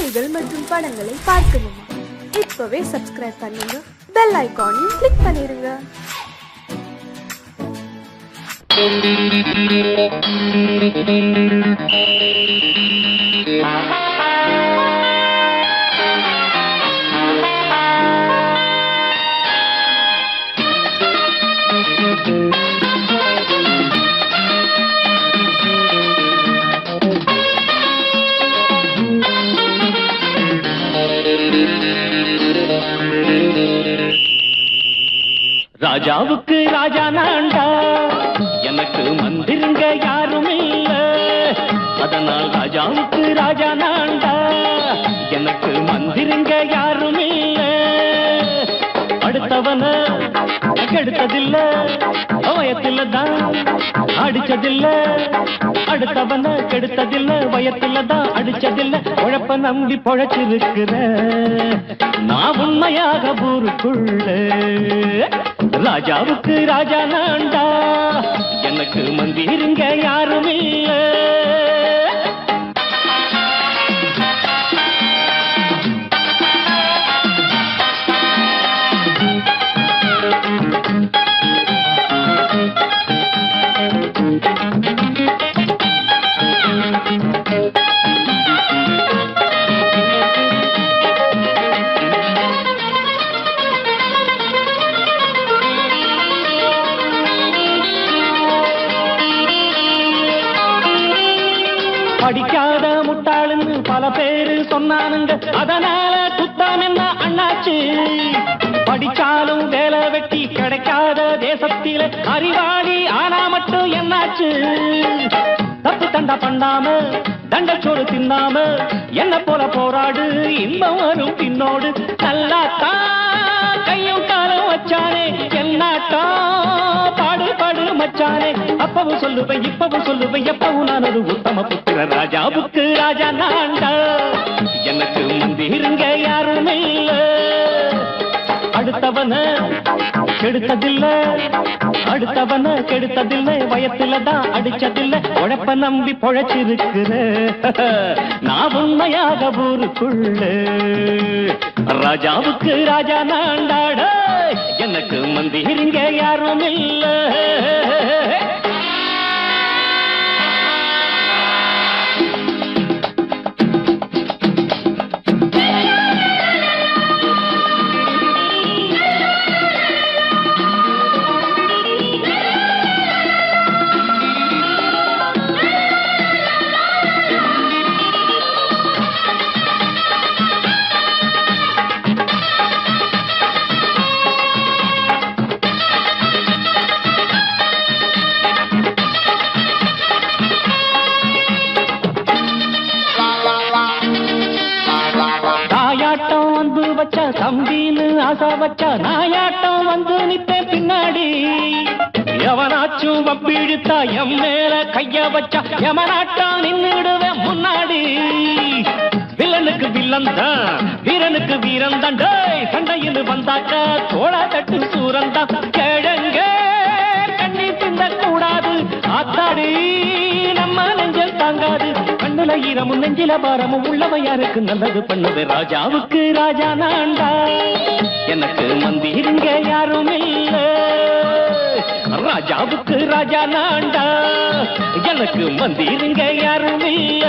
காணொளிகள் மற்றும் படங்களை பார்க்கணுமா? இப்பவே சப்ஸ்கிரைப் பண்ணுங்க, பெல் ஐகானையும் கிளிக் பண்ணிருங்க. ராஜாவுக்கு ராஜா நான்டா, எனக்கு மந்திருங்க யாரும் இல்ல. அதனால் ராஜாவுக்கு ராஜா நான்டா, எனக்கு மந்திருங்க யாரும் இல்ல. அடுத்தவன கெடுத்ததில்ல, வயத்தில தான் அடிச்சதில்ல. அடுத்தவன கெடுத்ததில்ல, வயத்தில தான் அடிச்சதில்ல. உழைப்ப நம்பி பொழைச்சிருக்கிற நான் உண்மையாக ஊருக்குள்ள. ராஜாவுக்கு ராஜா நான்டா, எனக்கு மந்திருங்க யாரும் இல்ல. படிக்காத முட்டாளுன்னு பல பேரு சொன்னானுங்க, அதனால குத்தம் என்ன அண்ணாச்சு? படிச்சாலும் வேலை வெட்டி கிடைக்காத தேசத்தில அறிவாளி ஆனா மட்டும் என்னாச்சு? தப்பு தண்டா பண்ணாம தண்டச்சோறு தின்னாம என்ன போல போராடு, இன்பம் வரும் பின்னோடு. நல்லாத்தா கையும் காலம் வச்சானே, என்னாட்டா பாடு பாடு மச்சானே. அப்பவும் சொல்லுவேன், இப்பவும் சொல்லுவேன், எப்பவும் நான் ஒரு உத்தம புத்திர. ராஜாவுக்கு ராஜா நான்டா, எனக்கு மந்திருங்க யாரும் இல்ல. அடுத்தவன கெடுத்ததில்ல, அடுத்தவன கெடுத்ததில்ல, வயத்தில தான் அடிச்சதில்ல. உழைப்ப நம்பி பொழைச்சிருக்கிற நான் உண்மையாக ஊருக்குள்ள. ராஜாவுக்கு ராஜா நான்டாட, எனக்கு மந்திருங்க யாரும் இல்ல. தம்பின்னு ஆசா வச்சா நாயாட்டம் வந்து நிப்பேன் பின்னாடி. எவனாச்சும் வப்பிழுத்தா எம் மேல கைய வச்சா எவனாட்டம் நின்னுடுவேன் முன்னாடி. வில்லனுக்கு வில்லன் தான், வீரனுக்கு வீரன் தான். சண்டையில் வந்தாக்கா தோளா தட்டு சூரன் தான். கிழங்க கண்ணி திந்த கூடாது, ஆத்தாடி நம்ம நெஞ்சல் தாங்காது. கண்ணுல ஈரமும் நெஞ்சில பாரமும் உள்ளவ யாருக்கு நல்லது பண்ணுது. ராஜாவுக்கு ராஜா நான்டா, எனக்கு மந்திருங்க யாரும் இல்ல. ராஜாவுக்கு ராஜா நான்டா, எனக்கு மந்திருங்க யாரும் இல்ல.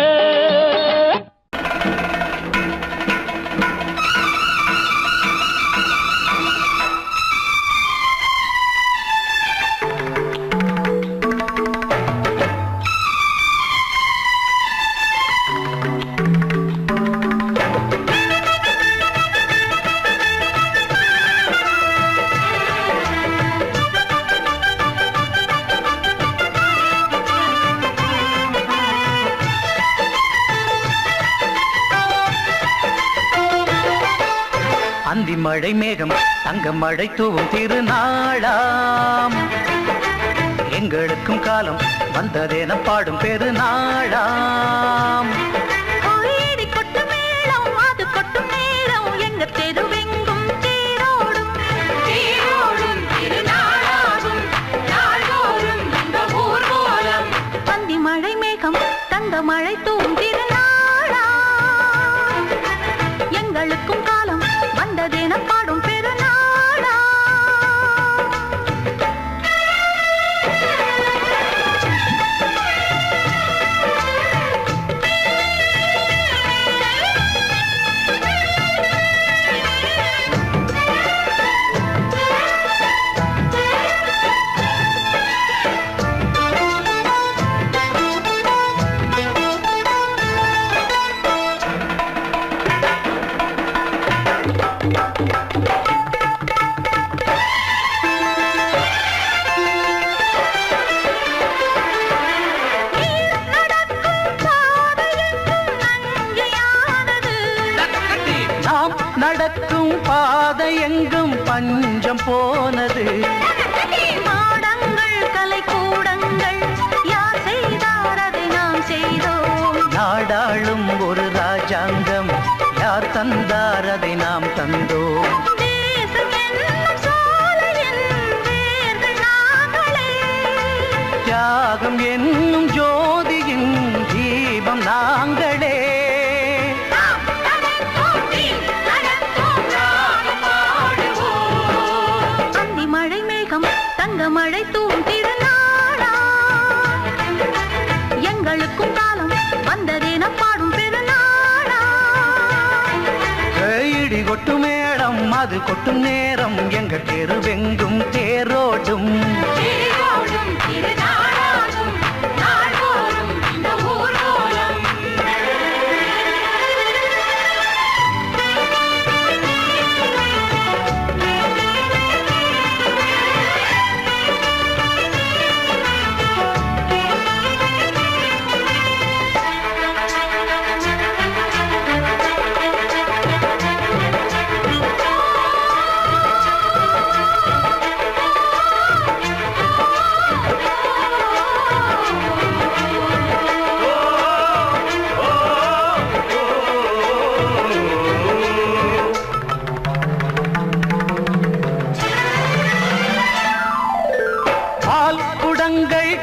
அந்தி மழை மேகம் தங்க மழை தூவும் திருநாளாம். எங்களுக்கும் காலம் வந்ததென பாடும் பெருநாளாம். அந்தி மழை மேகம் தங்க மழை தூவும் திருநாளாம். நடக்கும் பாதை எங்கும் பஞ்சம் போனது. மாடங்கள் கலை கூடங்கள் யார் செய்தார் அதை நாம் செய்தோம். நாடாளும் ஒரு ராஜாங்கம் யார் தந்தார் அதை நாம் தந்தோம். தேசம் என்னும் சோலையின் வேர்கள் நாங்களே. தியாகம் என்னும் ஜோதியின் தீபம் நாங்களே. அந்தி மழை மேகம் தங்க மழை தூவும் திருநாளா. எங்களுக்கும் காலம் வந்ததென பாடும் பெருநாளா. இடி கொட்டும் மேடம் அது கொட்டும் நேரம் எங்க தெருவெங்கும் தேரோடும்.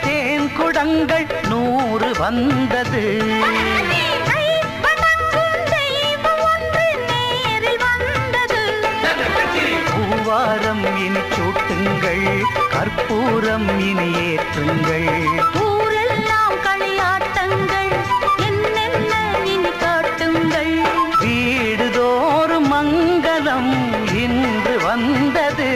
தேன் குடங்கள் 100 வந்தது. பூவாரம் இனி சூட்டுங்கள் கற்பூரம் இனி ஏற்றுங்கள். ஊரெல்லாம் களியாட்டங்கள் என்னென்ன இனி காட்டுங்கள். வீடுதோறும் மங்களம் இன்று வந்தது.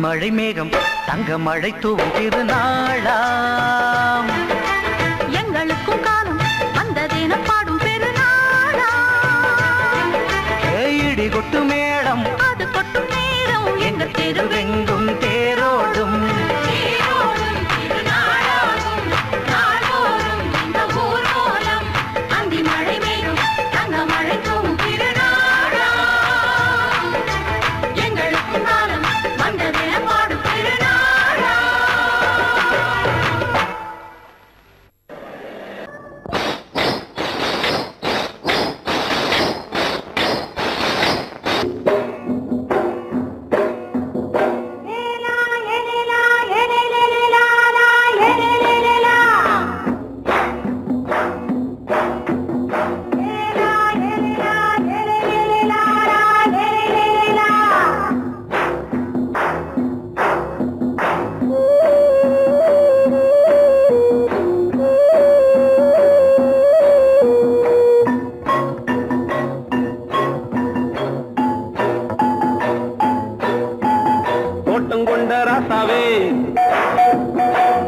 மழை மேகம் தங்க மழை தூவும் திருநாளாம். எங்களுக்கும் காலம் வந்ததென பாடும் பெருநாளா. இடி கொட்டு மேடம் அது கொட்டும் நேரம் எங்கள் தெருவெங்கும் தேரோடும். அந்தி மழை மேகம் தங்க மழை தூவும் திருநாளா. எங்களுக்கும் காலம் வந்ததென பாடும் பெருநாளா.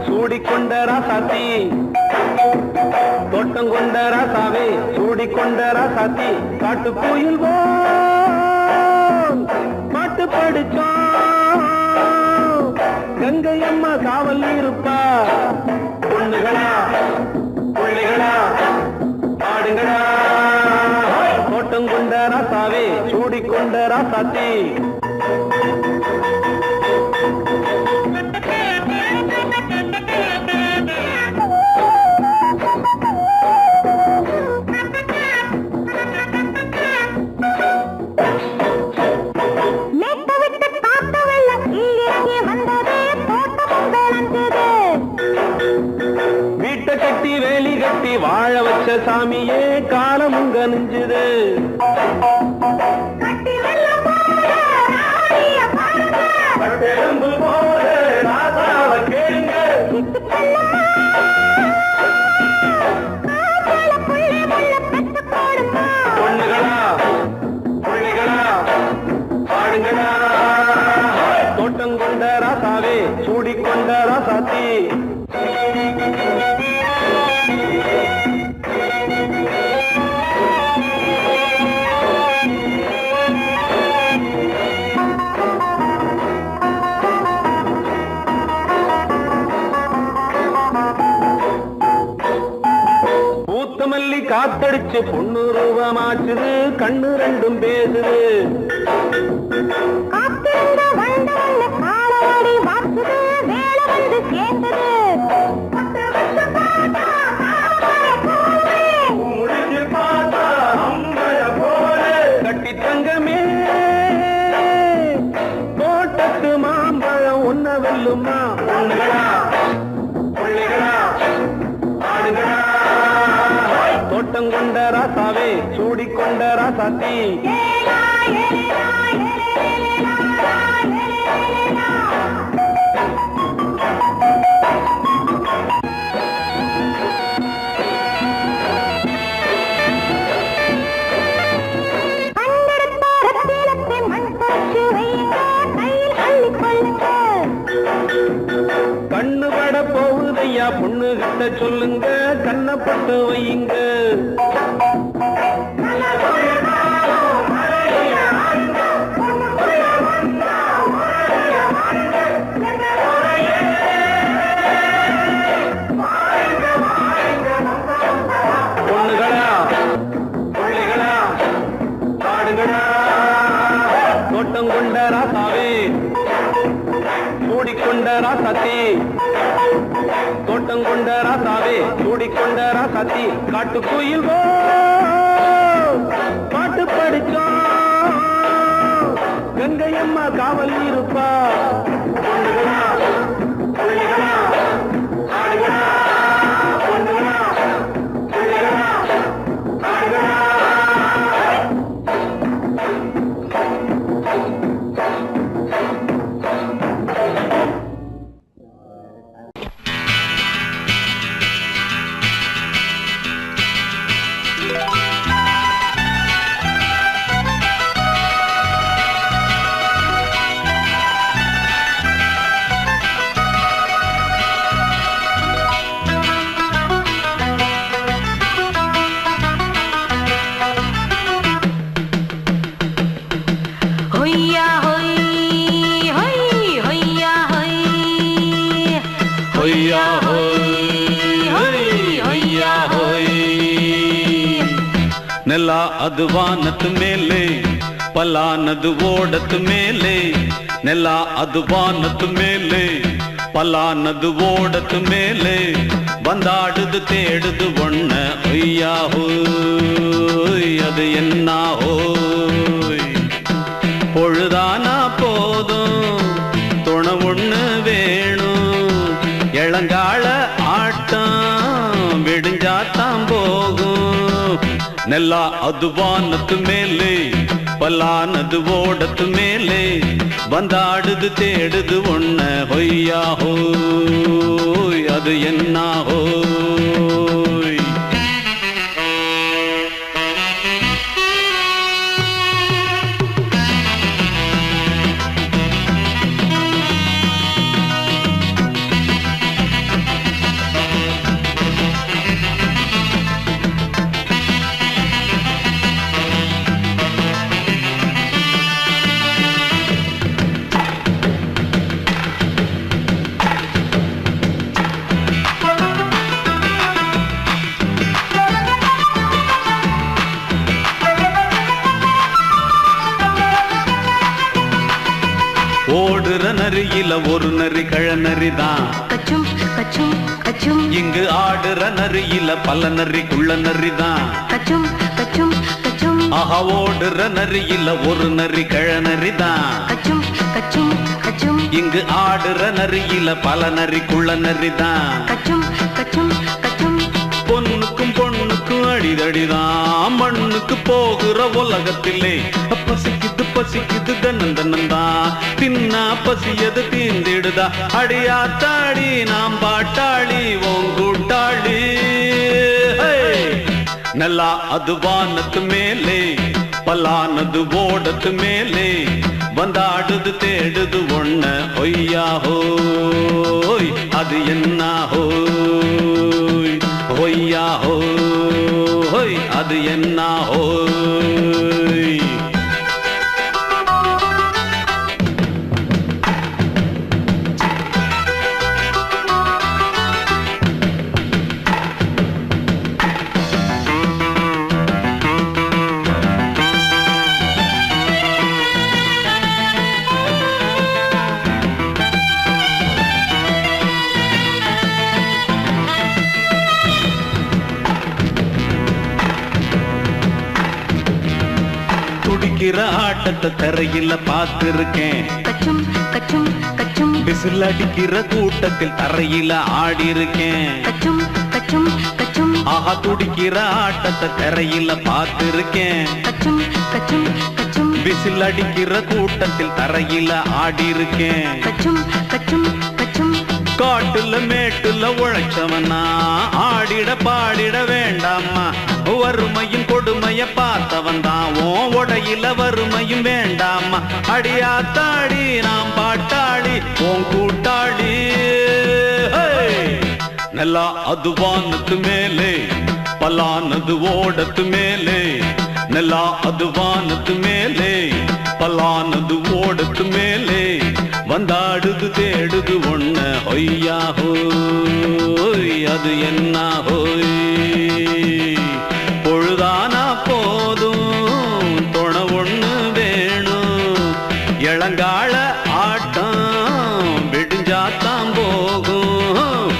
சூடிக்கொண்ட ராசாத்தி தோட்டம் கொண்ட ராசாவே சூடிக்கொண்ட ராசாத்தி காட்டு கோயில் பாட்டு படிச்சோம். கங்கை அம்மா காவல் இருப்பா. பொண்ணுகளா பிள்ளைகளா ஆடுங்களா. தோட்டம் கொண்ட ராசாவே சூடிக்கொண்ட ராசாத்தி. வீட்டை கட்டி வேலி கட்டி வாழ வச்ச சாமியே காலம் உங்க நெஞ்சுது. பொண்ணுகளா பிள்ளைகளா பாடுங்களா. தோட்டம் கொண்ட ராசாவே சூடிக்கொண்ட ராசாத்தி. காத்தடிச்சு பொண்ணு ரூபமாச்சுது கண்ணு ரெண்டும் பேசுது காத்திருந்த வண்டவல்ல காலவாடி வாச்சுது வேலை வந்து சேர்ந்தது கட்டி தங்கமே தோட்டத்து மாம்பழம் ஒன்ன வெல்லுமா பொண்ணுகளா பிள்ளைகளா ஆடுகளா தோட்டம் கொண்ட ராசாவே சூடிக்கொண்ட ராசாத்தி கண்ணு பட போகுதையா பொண்ணு கிட்ட சொல்லுங்க கண்ணப்பட்டு வையுங்க பொண்ணுகளா பிள்ளைகளா ஆடுகளா தோட்டம் கொண்ட ராசாவே சூடிக்கொண்ட ராசாத்தி தோட்டம் கொண்ட ராசாவே சூடிக்கொண்ட ராசாத்தி காட்டுக்குயில் பாட்டு படிச்சோம் கங்கையம்மா காவல் இருப்பா பொண்ணுகளா பிள்ளைகளா ஆடுகளா பொண்ணுகளா பிள்ளைகளா ஆடுகளா ನೆಲ ಅದು ವಾನದ ಮೇಲೆ ಪಲಾನದು ಓಡದ ಮೇಲೆ ನೆಲ ಅದು ವಾನದ ಮೇಲೆ ಪಲಾನದು ಓಡದ ಮೇಲೆ ಬಂದಾಡುದು தேடுது ஒண்ண ஒய்யா ஹோய் அது என்ன ஹோய் பொழுதானா போதும் துணை ஒண்ணு வேணும் இளங்கால ஆட்டம் விடிஞ்சாத்தான் போகும் ನೆಲ ಅದು ವಾನದ ಮೇಲೆ ಪಲಾನದು ಓಡದ ಮೇಲೆ ಬಂದಾಡುದು தேடுது ஒண்ண ಹೊಯ್ಯಾ ಹೋಯ್ ಅದು ಎನ್ನ ಹೋಯ್ ஓடுற நரியில ஒரு நரி கழநரிதான் கச்சும் கச்சும் கச்சும் இங்கு ஆடுற நரியில பல நரிக்குள்ள நரிதான் கச்சும் கச்சும் கச்சும் ஆஹா ஓடுற நரியில ஒரு நரி கழநரிதான் கச்சும் கச்சும் கச்சும் இங்கு ஆடுற நரியில பல நரிக்குள்ள நரிதான் கச்சும் கச்சும் கச்சும் பொண்ணுக்கும் பொண்ணுக்கும் அடிதடிதான் மண்ணுக்கு போகிற உலகத்திலே பசிக்குது பசிக்குது தன்னன் தன்னந்தான் தின்னா பசியது தீந்திடுதா அடியாத்தாடி நாம் பாட்டாளி ஓங்கூட்டாளி ನೆಲ ಅದು ವಾನದ ಮೇಲೆ ಪಲಾನದು ಓಡದ ಮೇಲೆ ಬಂದಾಡುದು தேடுது ஒண்ண ஒய்யா ஹோய் அது என்ன ஹோய் ஒய்யா ஹோய் அது என்ன ஹோய் துடிக்கிற ஆட்டத்தை தரையில பார்த்திருக்கேன். கச்சும் கச்சும் கச்சும் விசில் அடிக்கிற கூட்டத்தில் தரையில ஆடி இருக்கேன். கச்சும் கச்சும் கச்சும் ஆஹா துடிக்கிற ஆட்டத்தை தரையில பார்த்திருக்கேன். கச்சும் கச்சும் கச்சும் விசில் அடிக்கிற கூட்டத்தில் தரையில ஆடி இருக்கேன். கச்சும் கச்சும் கச்சும் காட்டுல மேட்டுல உழைச்சவனா ஆடிட பாடிட வேண்டாமா. வறுமையும் கொடுமைய பார்த்தவன் தான் உடையில வறுமையும் வேண்டாமா. அடியாத்தாடி நாம் பாட்டாளி உன் கூட்டாளி. நல்லா அது வானத்து மேலே பலானது ஓடத்து மேலே. நல்லா அது வானத்து மேலே பலானது ஓடத்து மேலே. வந்தாடுது தேடுது ஒண்ண ஒய்யா ஹோய் அது என்ன ஹோய். பொழுதானா போதும் துணை ஒண்ணு வேணும். இளங்கால ஆட்டம் விடிஞ்சாத்தான் போகும்.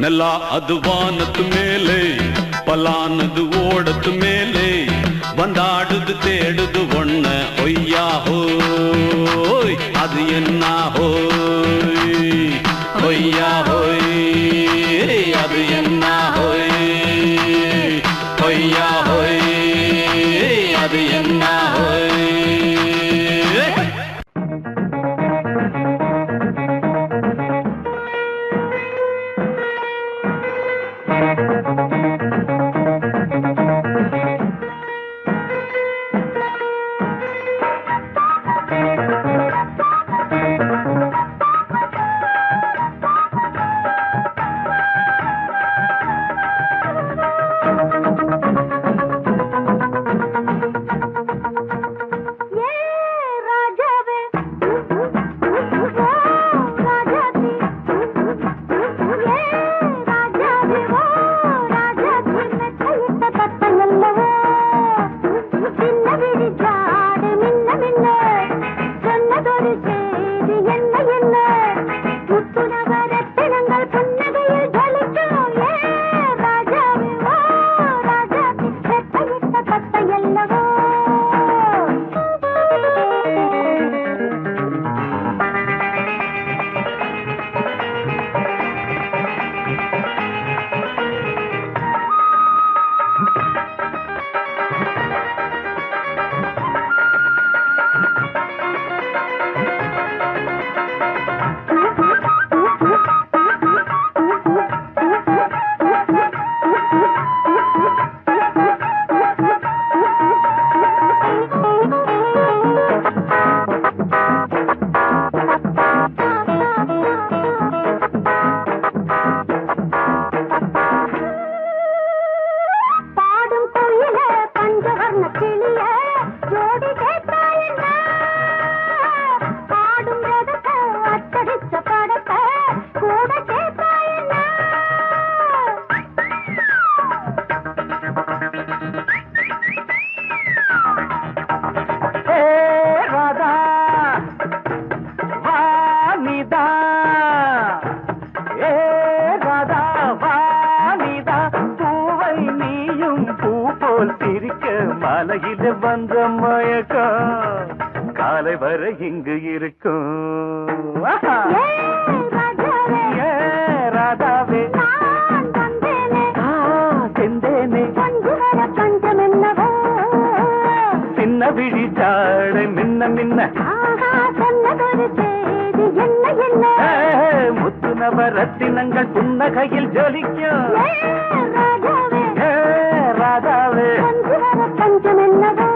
நல்லா அது வானத்து மேலே பலானது ஓடத்து மேலே. வந்தாடுது தேடுது ஒண்ண ஒய்யா ஹோய் அது என்ன ஹோய். ஒய்யா ஹோய் அது என்ன ஹோய். ஒய்யா ஹோய் அது என்ன ஹோய். மலையில வந்த மயக்கம் காலை வரை இங்கு இருக்கும். ராதாவே செந்தேனே சின்ன விழி சாடை மின்ன மின்ன முத்து நவரத்தினங்கள் புன்னகையில் ஜொலிக்கும். ராதாவே பஞ்சம் என்னவோ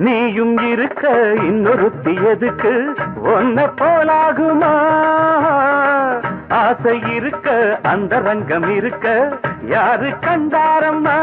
நீயும் இருக்க இன்னொருத்தி எதுக்கு ஒன்ன போலாகுமா? ஆசை இருக்க அந்த ரங்கம் இருக்க யாரு கண்டாரம்மா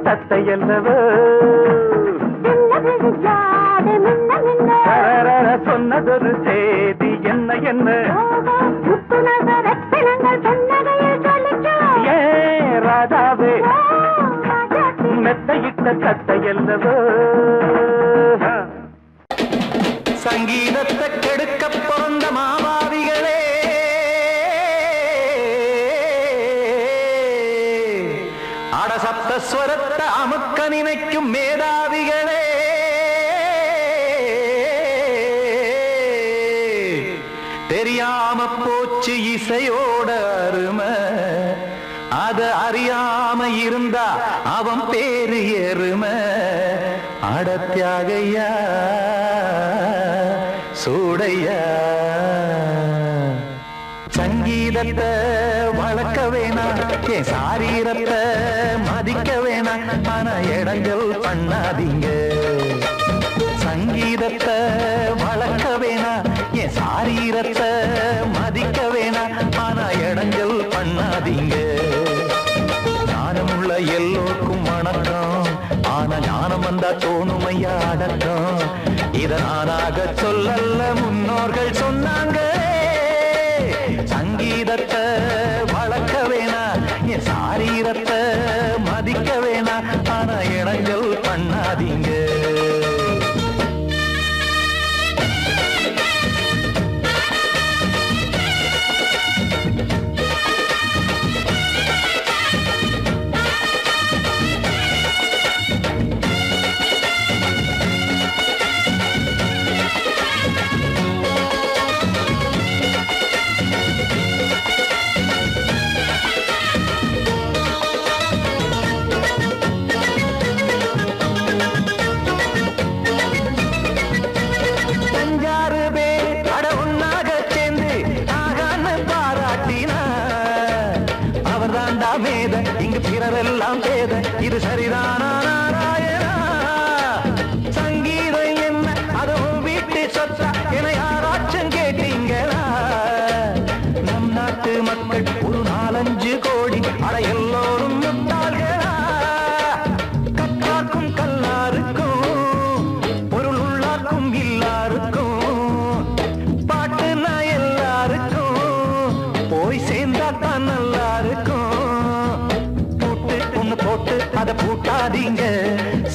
தத்தையல்லவோ சொன்னதொரு செய்தி என்ன என்ன ஏ ராதாவே மெத்தையிட்ட தத்தையல்லவோ சங்கீதத்தை கெடுக்க பிறந்த மாபாவிகளே அடசப்தஸ்வரத்தை அமுக்க நினைக்கும் மேதாவிகளே தெரியாம போச்சு இசையோட அருமை அத அறியாம இருந்தா அவன் பேரு எருமை அடத்தியாகையா சூடையா சங்கீதத்தை வளர்க்க வேணாம் என் சாரீரத்தை மதிக்க வேணாம் ஆனா இடைஞ்சல் பண்ணாதீங்க சங்கீதத்தை வளர்க்க வேணாம் என் சாரீரத்தை மதிக்க வேணாம் ஆனா இடைஞ்சல் பண்ணாதீங்க ஞானமுள்ள எல்லோருக்கும் வணக்கம் ஆனா ஞானம் வந்தா தோணுமையா அடக்கம் இத நானாக சொல்லல்ல முன்னோர்கள் சொன்னாங்க சங்கீதத்தை வளர்க்க வேணா என் சாரீரத்தை மதிக்க வேணா ஆனா இடைஞ்சல் பண்ணாதீங்க இங்கு பிறரெல்லாம் பேத இது சரிதானா நாராயணா சங்கீதம் என்ன அதுவும் வீட்டு சொத்தா என யாராச்சும் கேட்டீங்களா நம் நாட்டு மக்கள் ஒரு 4-5 கோடி அட எல்லோரும் முட்டாள்களா கற்றாக்கும் கல்லாருக்கும் பொருள் உள்ளார்க்கும் இல்லாருக்கும் பாட்டுனா எல்லாருக்கும் போய் சேர்ந்தாத்தான் நல்லா இருக்கும் போட்டு அத பூட்டாதீங்க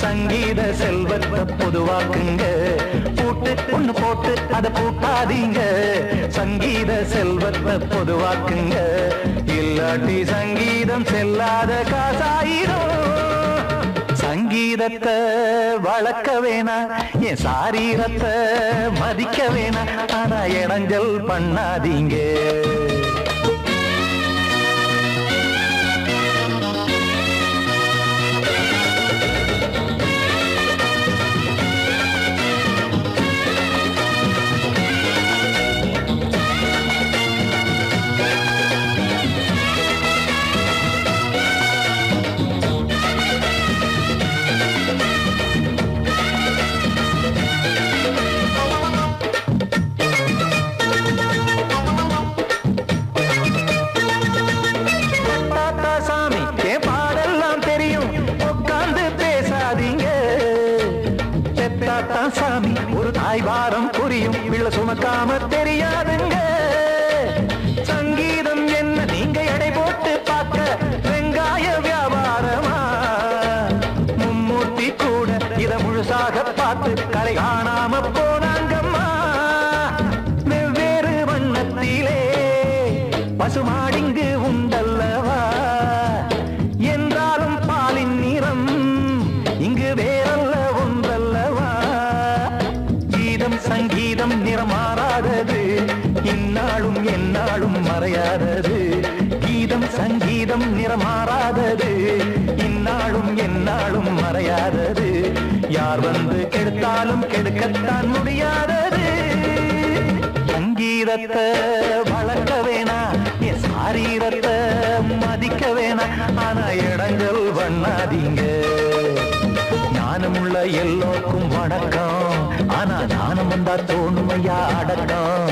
சங்கீத செல்வத்தை பொதுவாக்குங்க பூட்டு ஒண்ணு போட்டு அத பூட்டாதீங்க சங்கீத செல்வத்தை பொதுவாக்குங்க இல்லாட்டி சங்கீதம் செல்லாத காசாயிரும் சங்கீதத்தை வளர்க்க வேணா என் சாரீரத்தை மதிக்க வேணா ஆனா இடைஞ்சல் பண்ணாதீங்க சாமி ஒரு தாய் வாரம் புரியும் பிள்ளை சுமக்காம தெரியாதுங்க சங்கீதம் என்ன நீங்க எடை போட்டு பார்க்க வெங்காய வியாபாரமா மும்மூர்த்தி கூட இத முழுசாக பார்த்து கரை காணாம போனாங்கம்மா வெவ்வேறு வண்ணத்திலே பசுமாடிங்கு உண்டல்லவா என்றாலும் பாலின் நிறம் இங்கு வேறல்ல ஒன்றல்லவா சங்கீதம் நிறமாறாதது இந்நாளும் எந்நாளும் மறையாதது கீதம் சங்கீதம் நெஞ்சம் நிறமாறாதது இந்நாளும் எந்நாளும் மறையாதது யார் வந்து கெடுத்தாலும் கெடுக்கத்தான் முடியாதது சங்கீதத்தை வளர்க்க வேணா என் சாரீரத்தை மதிக்க வேணா ஆனா இடங்கள் பண்ணாதீங்க ஞானமுள்ள எல்லோருக்கும் வணக்கம் ஆனா ஞானம் வந்தா தோணுமையா அடக்கம்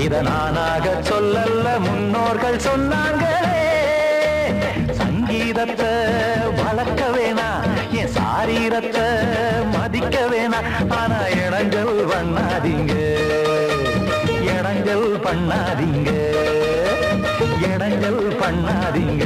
இத நானாக சொல்லல முன்னோர்கள் சொன்னாங்களே சங்கீதத்தை வளர்க்க வேணா என் சாரீரத்தை மதிக்க வேணா ஆனா இடங்கள் பண்ணாதீங்க இடங்கள் பண்ணாதீங்க இடங்கள் பண்ணாதீங்க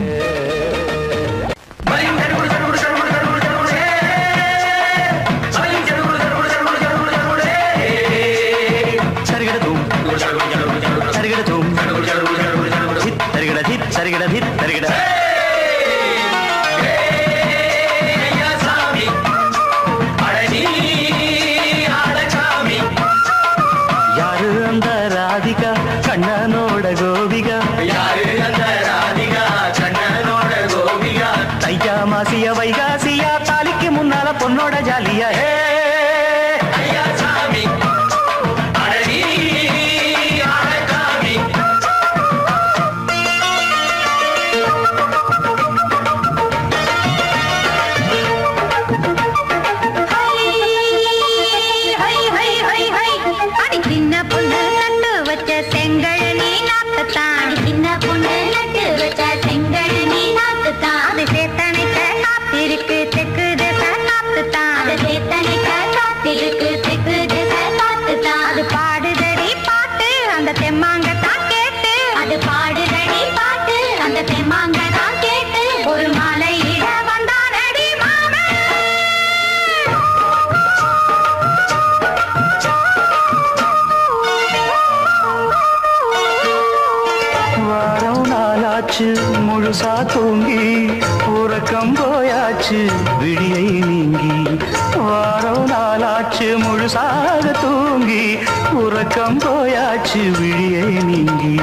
யாரு அந்த ராதிகா கண்ணனோட கோபிகா தையா மாசிய வைகாசியா தாலிக்கு முன்னால பொண்ணோட ஜாலியா முழுசா தூங்கி உறக்கம் போயாச்சு விடியை நீங்கி வாரம் நாளாச்சு முழுசாக தூங்கி உறக்கம் போயாச்சு விடியை நீங்கி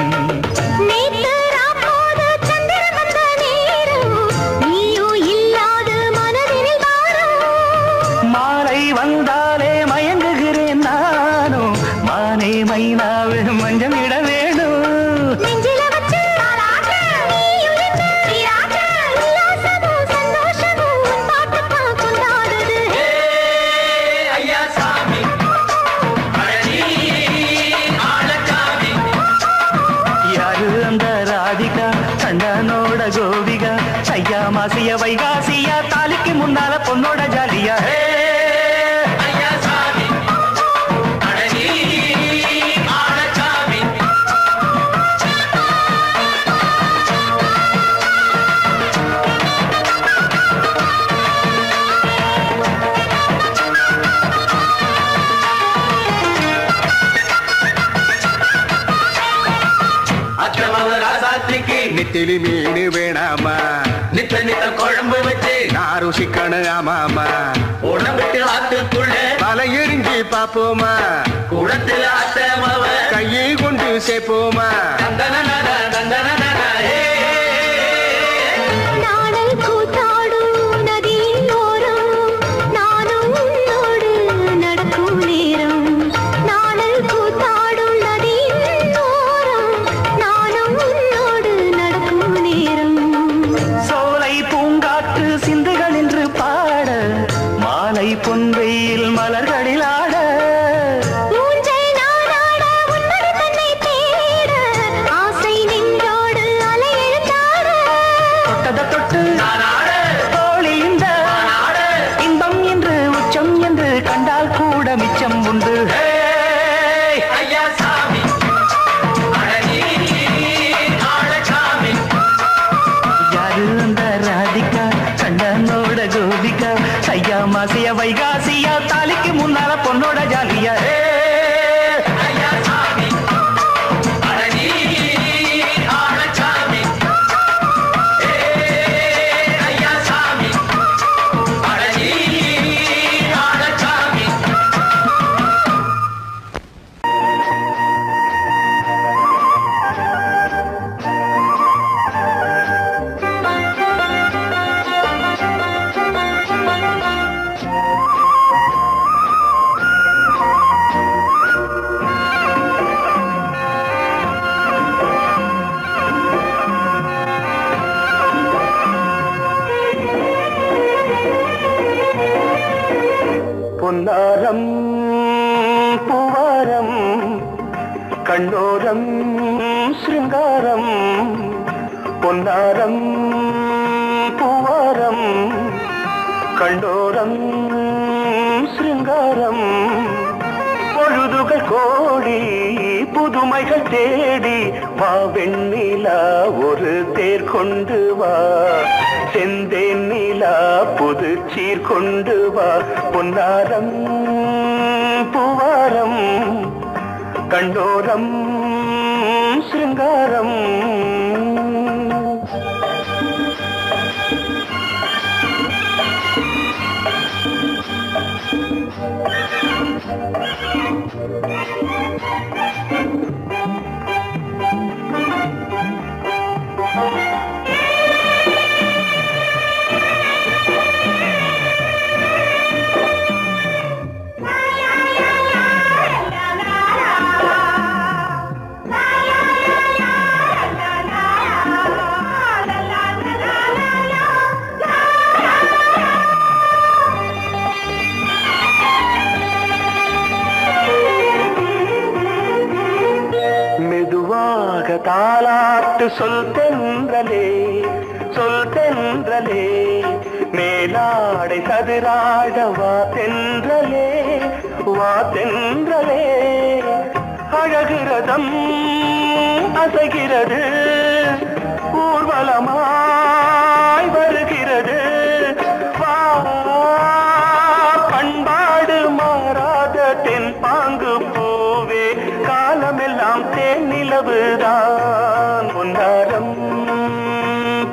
மாலை வந்தாலே மயங்குகிறேன் நானும் மானே மைனாவே மஞ்சம் இட வேணும் கண்ணனோட கோபிகா ஐயா மாசிய வைகாசியா தாலிக்கு முன்னால பொண்ணோட ஜாலியா நெத்திலி மீன் வேணாமா நித்த நித்த குழம்பு வச்சு நான் ருசிக்கணும் ஆமாமா உடம்புக்கு ஆத்துக்குள்ள பல எரிஞ்சு பாப்போமா குடத்துல ஆத்தமாவ கையை கொண்டு சேர்ப்போமா பொன்வெயில் மலர்களில் ஆட ஆசை நின்றோடு அலையெழுந்தாட தொட்டத தொட்டு தோழி இந்த இன்பம் என்று உச்சம் என்று கண்டால் கூட மிச்சம் உண்டு யாரு அந்த ராதிகா கண்ணனோட கோபிகா ஐயா மாசிய வைகாசியா தாலிக்கு முன்னால பொண்ணோட ஜாலியா பொன்னாரம் பூவாரம் கண்ணோரம் சிருங்காரம் பொன்னாரம் பூவாரம் கண்டோரம் சிருங்காரம் பொழுதுகள் கோடி புதுமைகள் தேடி வா வெண்ணிலா ஒரு தேர் கொண்டு வா செந்தேன் நிலா புது சீர் கொண்டு வா பொன்னாரம் பூவாரம் கண்டோரம் சிருங்காரம் தாலாட்டு சொல் தென்றலே மேலாடை சதுராட வா தென்றலே அழகிறதம் அசைகிறது ஊர்வலமாய் வருகிறது வா பண்பாடு மாறாத தென் பாங்கு பூவே காலமெல்லாம் தேன் நிலவுதான் பொன்னாரம்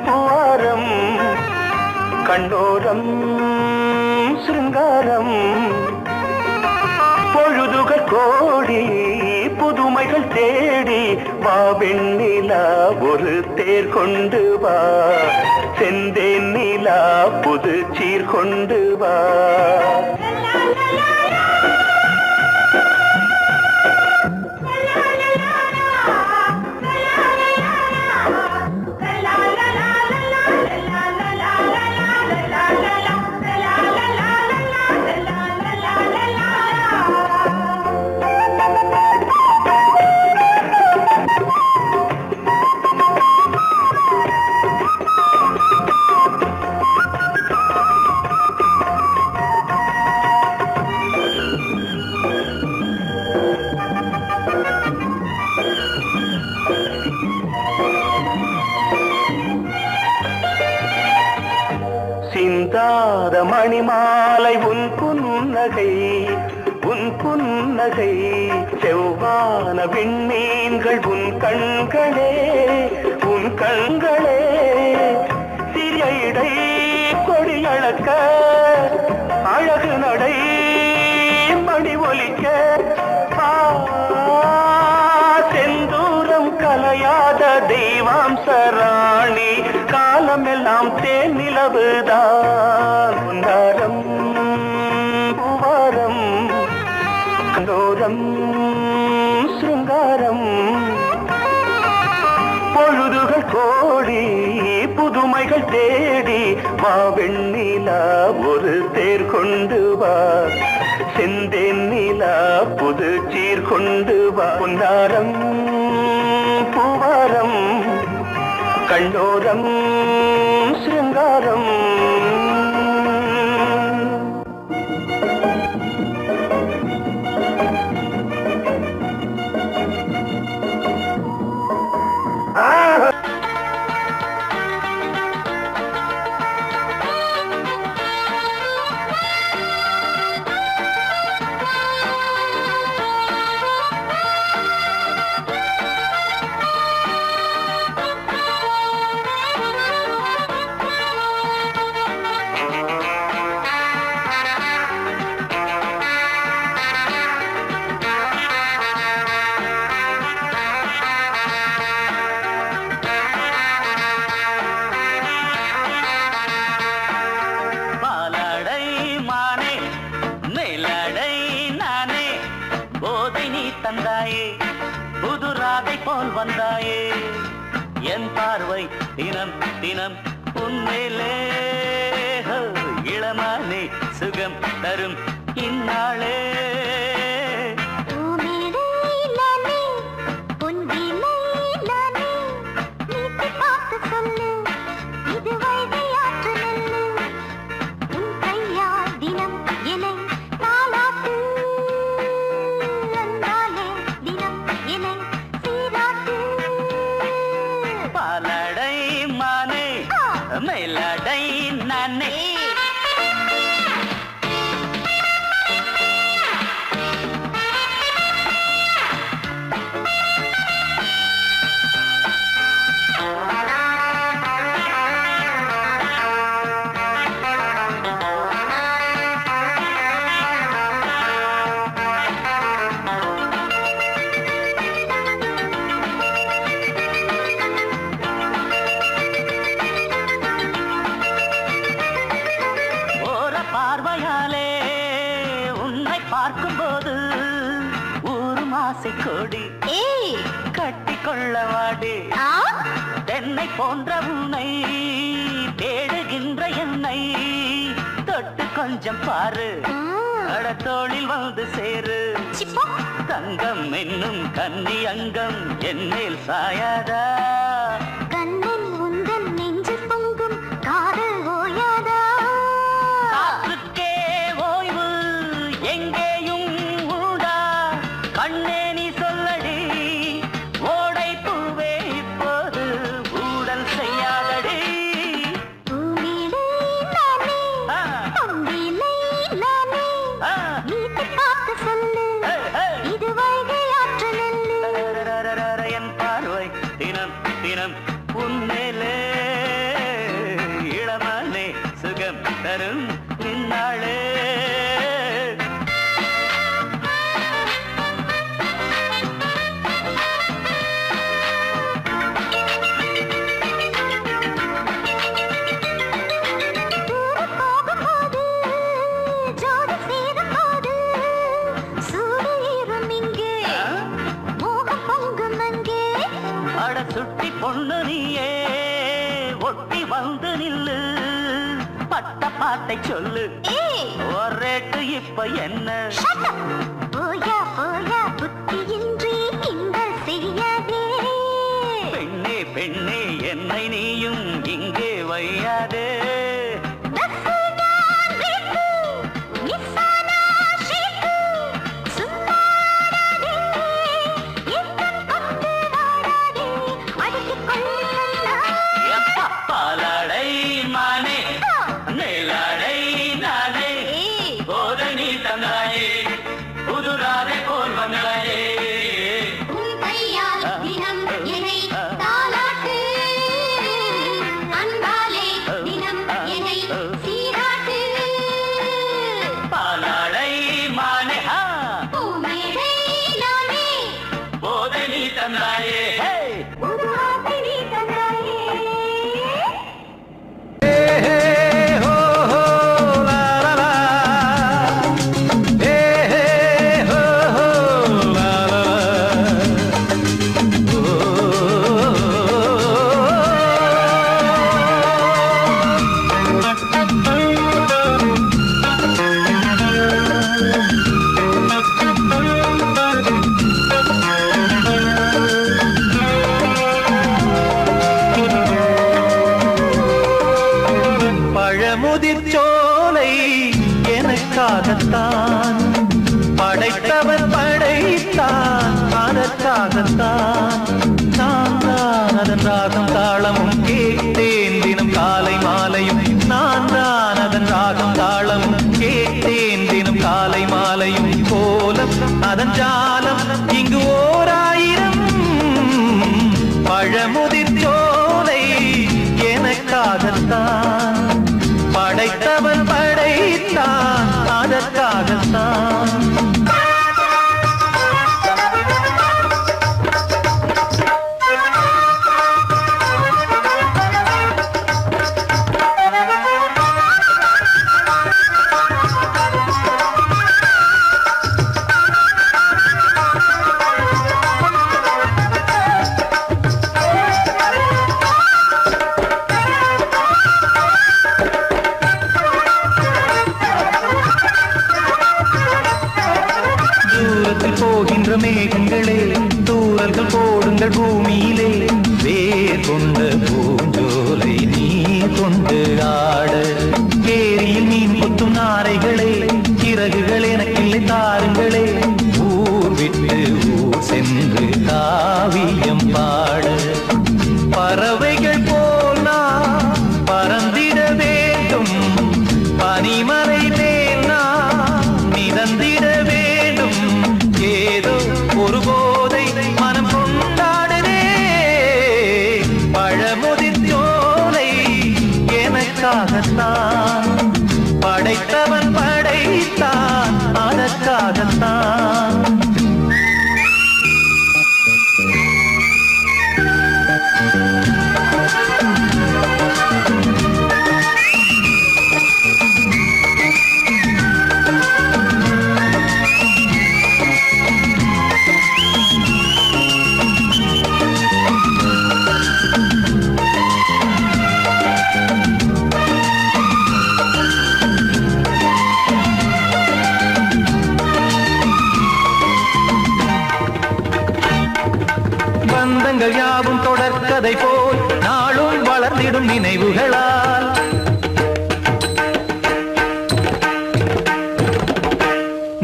பூவாரம் கண்டோரம் சிருங்காரம் பொழுதுகள் கோடி புதுமைகள் தேடி வா வெண்ணிலா ஒரு தேர் கொண்டு வா செந்தேன் நிலா புது சீர் கொண்டு வா சிந்தாத மணிமாலை உன் புன்னகை செவ்வான விண்மீன்கள் உன் கண்களே சிறிய இடை கொடி அளக்க அழகு நடை மணி ஒலிக்க செந்தூரம் கலையாத தெய்வாம்சராணி காலமெல்லாம் தேன் நிலவுதான் பொன்னாரம் பூவாரம் கண்டோரம் சிருங்காரம் பொழுதுகள் கோடி புதுமைகள் தேடி வா வெண்ணிலா ஒரு தேர் கொண்டு வா செந்தேன் நிலா புது சீர் கொண்டு வா பொன்னாரம் பூவாரம் கண்டோரம் சிருங்காரம் என் பார்வை தினம் தினம் உன்மேலே இளமானே சுகம் தரும் ஆசை கோடி கட்டி கொள்ளவாடி தென்னை போன்ற உன்னை தேடுகின்ற என்னை தொட்டு கொஞ்சம் பாரு தோளில் வந்து சேரு தங்கம் என்னும் கன்னி அங்கம் என் மேல் சாயாதா கண்ணன் உந்தன் நெஞ்சு பொங்கும் காதல் ஓயாதா காற்றுக்கே ஓய்வு எங்கேயும் உண்டா கண்ணே நீ சொல்லடி ஓடை பூவே இப்போது ஊடல் செய்யாதடி பூமியிலே நானே பொங்கிலே நானே வீட்டு பார்க்க சொல்லு இது வைகை ஆற்று நெல்லு என் பார்வை தினம் தினம் உன்மேலே இளமானே சுகம் தரும் நின்னாளே சுட்டி பொண்ணு நீயே ஒட்டி வந்து நில்லு பட்ட பாட்டை சொல்லு ஒரேட்டு இப்ப என்ன போயா போயா புத்தியின்றி கிண்டல் செய்யாதே பெண்ணே பெண்ணே என்னை நீயும் இங்கே வையாதே பாலாடை மானே நெல்லாடை நானே போதனி தந்தாயே புதுராதை போல் வந்தாயே உன் கையால் தினம் என்னை தாலாட்டு அன்பாலே தினம் என்னை சீராட்டு பாலாடை மானே பூமேடை நானே போதனி தந்தாயே புதுராதை நீ தந்தாயே பழமுதிர்ச்சோலை எனக்காகத்தான் படைத்தவன் படைத்தான் அதற்காகத்தான் நான் தான் அதன் ராகம் தாளமும் கேட்டேன் தினம் காலை மாலையும் நான் தான் அதன் ராகம் தாளமும் கேட்டேன் தினம் காலை மாலையும் கோலம் அதன் ஜாலம் இங்கு ஓராயிரம் பழமுதிர்ச்சோலை எனக்காகத்தான் படைத்தவன் படைத்தான் அதற்காகத்தான் போகின்ற மேகங்களே தூரல்கள் போடுங்கள் பூமியிலே வேர் கொண்ட பூஞ்சோலை நீ கொண்டு ஆட ஏரியில் மீன் கொத்தும் நாரைகளே சிறகுகள் எனக்கில்லை தாருங்களே ஊர் விட்டு ஊர் சென்று காவியம் பாட பறவைகள் போல் நான் பறந்திட வேண்டும் பனிமலை மேல் நான் மிதந்திட வேண்டும் ஏதோ ஒரு போதை மனம் கொண்டு உள்ளங்கள் யாவும் தொடர்கதை போல் நாளும் வளர்ந்திடும் நினைவுகளால்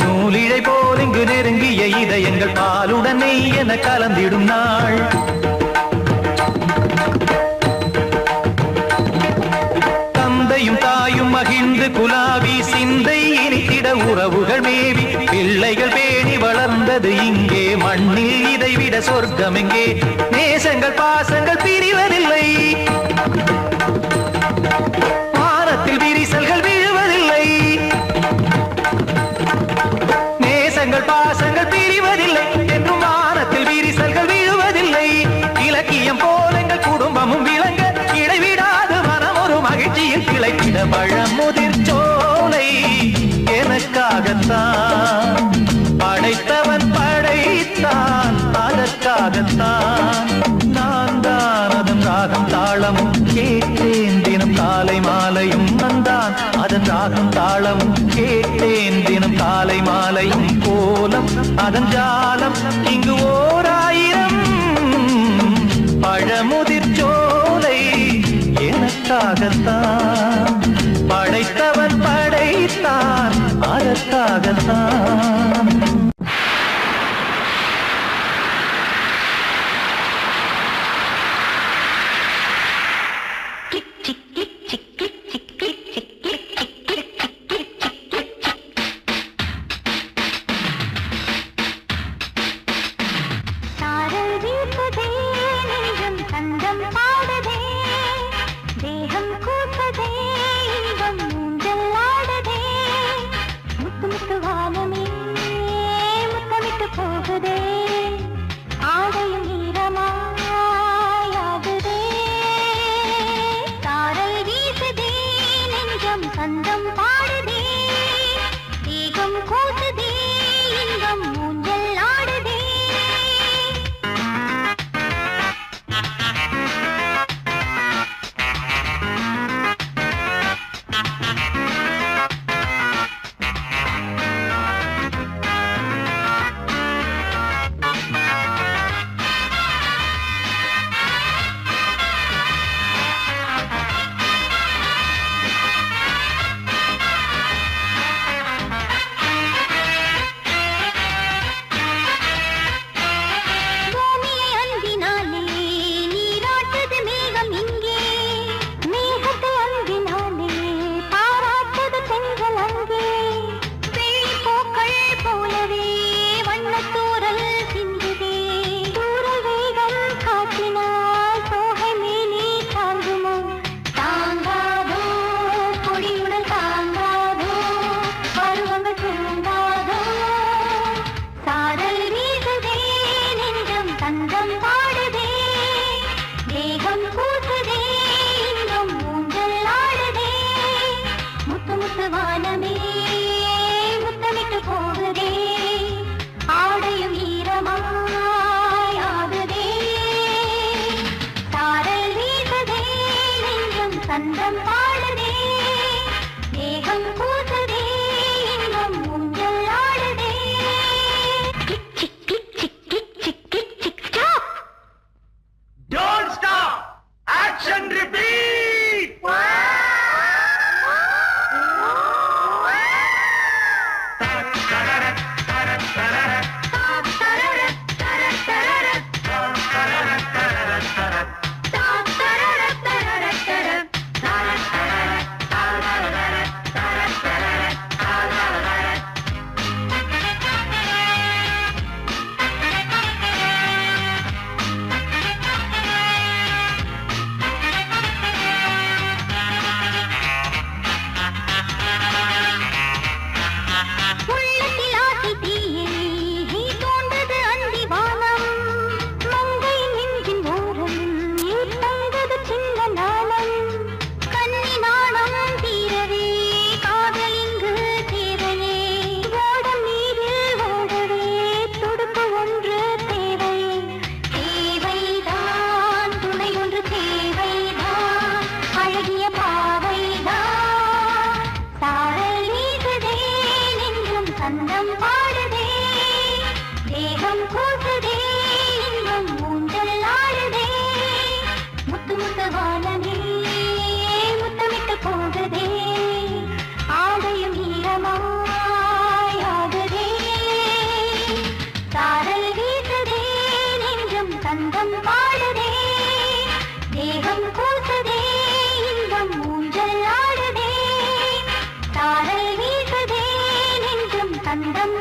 நூலிழை போல் இங்கு நெருங்கிய இதயங்கள் பாலுடன் நெய் என கலந்திடும் நாள் தந்தையும் தாயும் மகிழ்ந்து குலாவி சிந்தை இனித்திட உறவுகள் மேவி பிள்ளைகள் பேணி வளர்ந்தது இங்கே மண்ணில் இதைவிட சொர்க்கம் எங்கே நேசங்கள் பாசங்கள் பிரிவதில்லை வானத்தில் விரிசல்கள் விழுவதில்லை நேசங்கள் பாசங்கள் பிரிவதில்லை என்றும் வானத்தில் விரிசல்கள் விழுவதில்லை இலக்கியம் போல எங்கள் குடும்பமும் விளங்க இடைவிடாது மனம் ஒரு மகிழ்ச்சியில் கிளைத்திட பழமுதிர் சோலை எனக்காகத்தான் படைத்தவன் படைத்தான் அதற்காகத்தான் நான் தான் அதன் ராகம் தாளமும் கேட்டேன் தினம் காலை மாலையும் நந்தான் அதன் ராகம் தாளமும் கேட்டேன் தினம் காலை மாலையும் கோலம் அதன் ஜாலம் இங்கு ஓர் ஆயிரம் பழமுதிர் சோலை எனக்காகத்தான் படைத்தவன் படைத்தான் அதற்காகத்தான் தேகம் கூசுதே இன்பம் ஊஞ்சலாடுதே வானமே முத்தமிட்டு போகுதே ஆடையும் ஈரமாயாகுதே சாரல் வீசுதே நெஞ்சம் தந்தம் பாடுதே தேகம் கூசுதே இன்பம் ஊஞ்சல் ஆடுதே சாரல் வீசுதே நெஞ்சம் தந்தம்